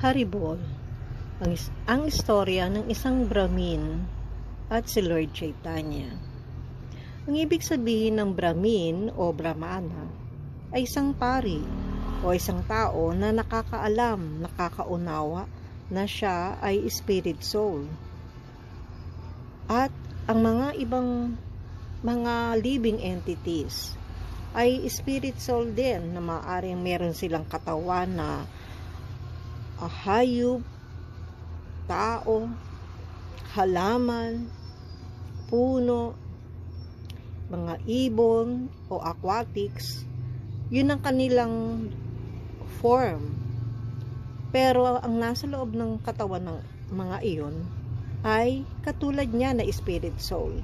Haribol, ang istorya ng isang Brahmin at si Lord Chaitanya. Ang ibig sabihin ng Brahmin o Brahmana ay isang pari o isang tao na nakakaalam, nakakaunawa na siya ay spirit soul. At ang mga ibang mga living entities ay spirit soul din na maaaring meron silang katawan na hayop, tao, halaman, puno, mga ibon o aquatics. Yun ang kanilang form. Pero ang nasa loob ng katawan ng mga iyon ay katulad niya na spirit soul.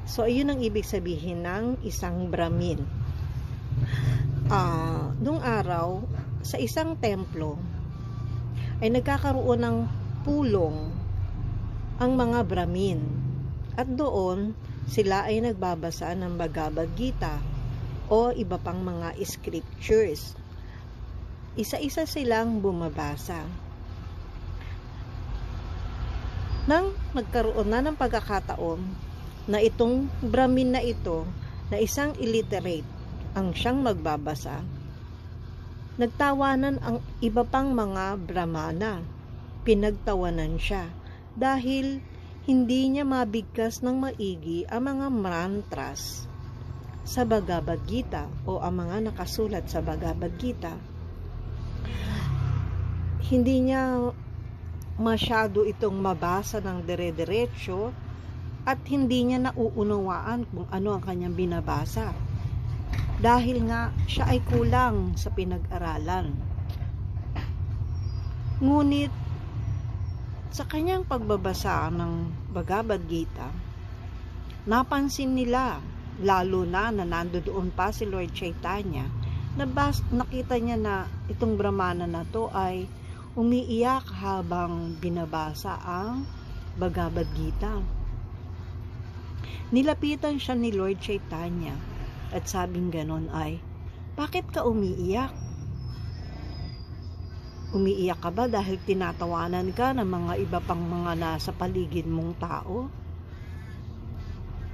So, ayun ang ibig sabihin ng isang Brahmin. Nung araw, sa isang templo, ay nagkakaroon ng pulong ang mga Brahmin. At doon, sila ay nagbabasa ng Bhagavad Gita o iba pang mga scriptures. Isa-isa silang bumabasa. Nang nagkaroon na ng pagkakataon na itong Brahmin na ito, na isang illiterate ang siyang magbabasa, nagtawanan ang iba pang mga Brahmana. Pinagtawanan siya dahil hindi niya mabigkas ng maigi ang mga mantras sa Bhagavad Gita o ang mga nakasulat sa Bhagavad Gita. Hindi niya masyado itong mabasa ng dire-diretso at hindi niya nauunawaan kung ano ang kanyang binabasa. Dahil nga siya ay kulang sa pinag-aralan. Ngunit sa kanyang pagbabasa ng Bhagavad Gita, napansin nila, lalo na nandoon pa si Lord Chaitanya, nakita niya na itong Brahmana na to ay umiiyak habang binabasa ang Bhagavad Gita. Nilapitan siya ni Lord Chaitanya at sabing ganon ay, bakit ka umiiyak? Umiiyak ka ba dahil tinatawanan ka ng mga iba pang mga nasa paligid mong tao?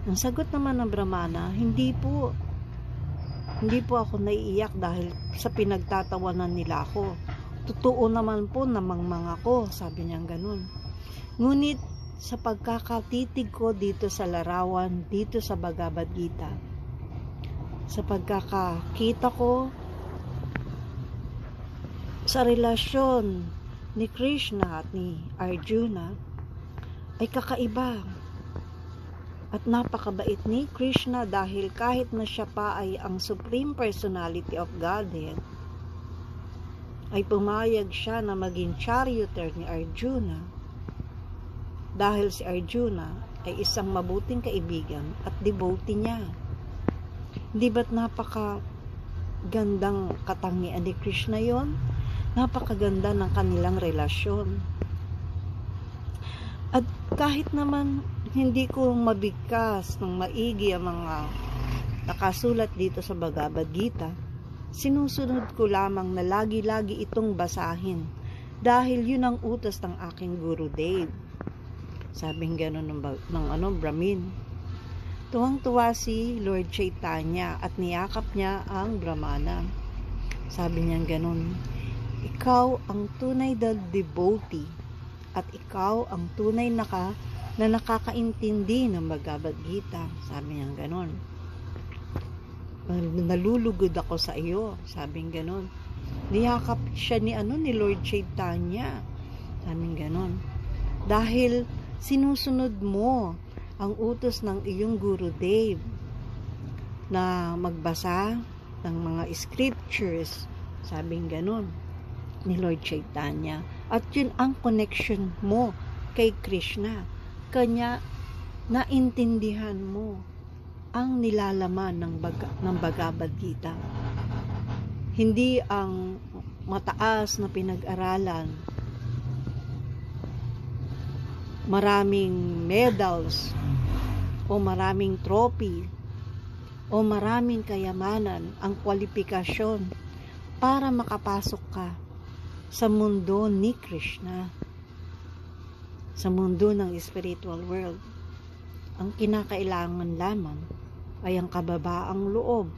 Ang sagot naman ng Brahmana, hindi po. Hindi po ako naiiyak dahil sa pinagtatawanan nila ako. Totoo naman po namang mga ko, sabi niya ganon. Ngunit sa pagkakatitig ko dito sa larawan, dito sa Bhagavad Gita, sa pagkakakita ko sa relasyon ni Krishna at ni Arjuna ay kakaiba at napakabait ni Krishna dahil kahit na siya pa ay ang Supreme Personality of Godhead, ay pumayag siya na maging charioteer ni Arjuna dahil si Arjuna ay isang mabuting kaibigan at devotee niya. Di ba't napakagandang katangian ni Krishna yon? Napakaganda ng kanilang relasyon. At kahit naman hindi ko mabigkas ng maigi ang mga nakasulat dito sa Bhagavad Gita, sinusunod ko lamang na lagi-lagi itong basahin dahil yun ang utos ng aking Gurudev. Sabing gano'n ng Brahmin. Tuwang-tuwa si Lord Chaitanya at niyakap niya ang Brahmana. Sabi niya ganon, ikaw ang tunay na devotee at ikaw ang tunay na nakakaintindi ng Bhagavad Gita. Sabi niya ganon. Nalulugod ako sa iyo. Sabi niya ganon. Niyakap siya ni Lord Chaitanya. Sabi niya ganon. Dahil sinusunod mo ang utos ng iyong Gurudev na magbasa ng mga scriptures, sabing ganon ni Lord Chaitanya. At yun ang connection mo kay Krishna. Kanya naintindihan mo ang nilalaman ng Bhagavad Gita. Hindi ang mataas na pinag-aralan, maraming medals o maraming trophy o maraming kayamanan ang kwalifikasyon para makapasok ka sa mundo ni Krishna, sa mundo ng spiritual world. Ang kinakailangan lamang ay ang kababaang loob,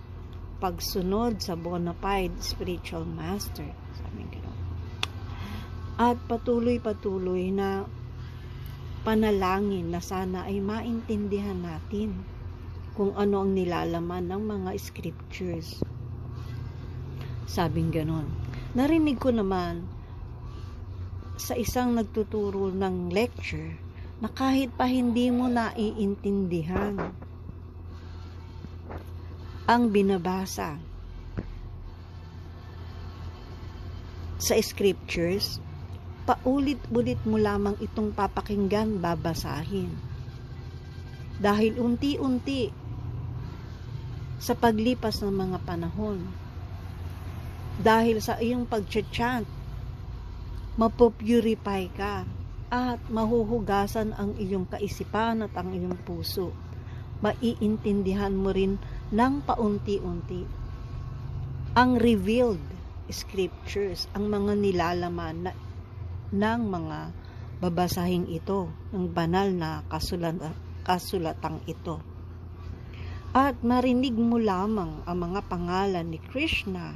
pagsunod sa bona fide spiritual master, sabi gano'n. At patuloy-patuloy na panalangin na sana ay maintindihan natin kung ano ang nilalaman ng mga scriptures. Sabing gano'n. Narinig ko naman sa isang nagtuturo ng lecture na kahit pa hindi mo naiintindihan ang binabasa sa scriptures, paulit-ulit mo lamang itong papakinggan, babasahin. Dahil unti-unti sa paglipas ng mga panahon, dahil sa iyong pag-chant, mapopurify ka at mahuhugasan ang iyong kaisipan at ang iyong puso. Maiintindihan mo rin ng paunti-unti ang revealed scriptures, ang mga nilalaman ng mga babasahing ito, ng banal na kasulatang ito. At marinig mo lamang ang mga pangalan ni Krishna,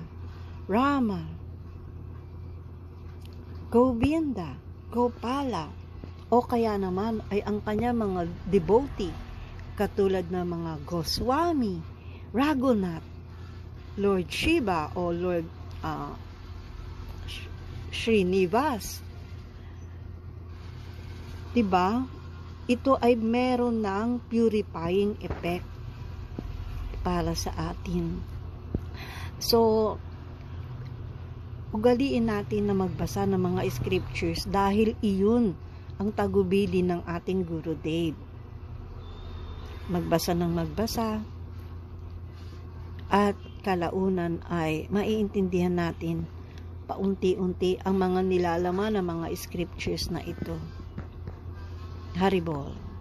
Rama, Govinda, Gopala, o kaya naman ay ang kanya mga devotee katulad ng mga Goswami, Raghunath, Lord Shiva o Lord Srinivas. Diba? Ito ay meron ng purifying effect para sa atin. So, ugaliin natin na magbasa ng mga scriptures dahil iyon ang tagubili ng ating Gurudev. Magbasa ng magbasa at kalaunan ay maiintindihan natin paunti-unti ang mga nilalaman ng mga scriptures na ito. Haribol.